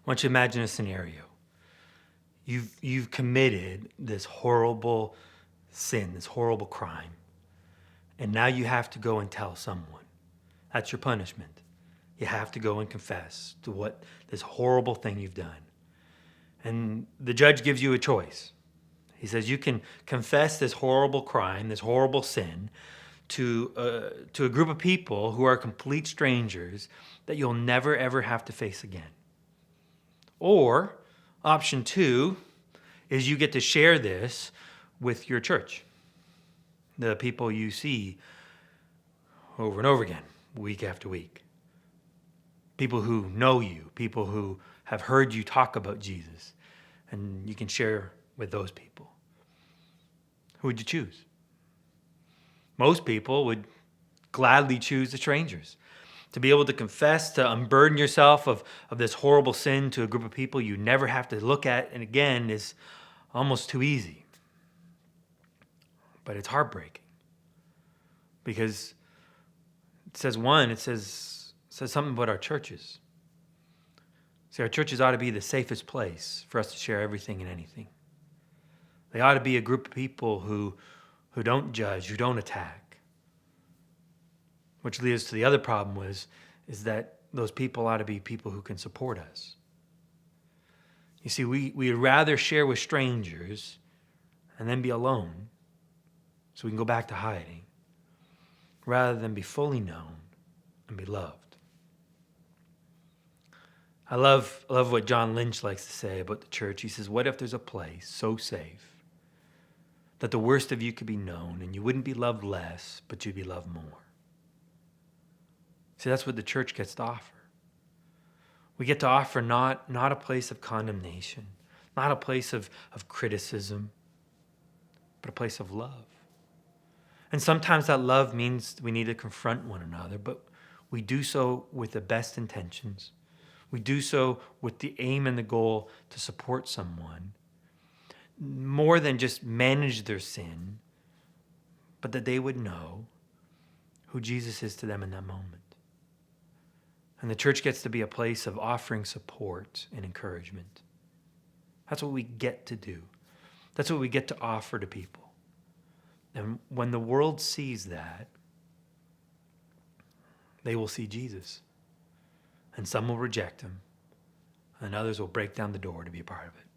want you to imagine a scenario. You've committed this horrible sin, this horrible crime, and now you have to go and tell someone. That's your punishment. You have to go and confess to what this horrible thing you've done. And the judge gives you a choice. He says you can confess this horrible crime, this horrible sin, to a group of people who are complete strangers that you'll never ever have to face again. Or option two is you get to share this with your church, the people you see over and over again, week after week. People who know you, people who have heard you talk about Jesus, and you can share with those people. Who would you choose? Most people would gladly choose the strangers. To be able to confess, to unburden yourself of this horrible sin to a group of people you never have to look at and again is almost too easy. But it's heartbreaking. Because it says something about our churches. See, our churches ought to be the safest place for us to share everything and anything. They ought to be a group of people who don't judge, who don't attack. Which leads to the other problem is that those people ought to be people who can support us. You see, we'd rather share with strangers and then be alone so we can go back to hiding rather than be fully known and be loved. I love what John Lynch likes to say about the church. He says, what if there's a place so safe that the worst of you could be known and you wouldn't be loved less, but you'd be loved more? See, that's what the church gets to offer. We get to offer not a place of condemnation, not a place of criticism, but a place of love. And sometimes that love means we need to confront one another, but we do so with the best intentions. We do so with the aim and the goal to support someone, more than just manage their sin, but that they would know who Jesus is to them in that moment. And the church gets to be a place of offering support and encouragement. That's what we get to do. That's what we get to offer to people. And when the world sees that, they will see Jesus. And some will reject him, and others will break down the door to be a part of it.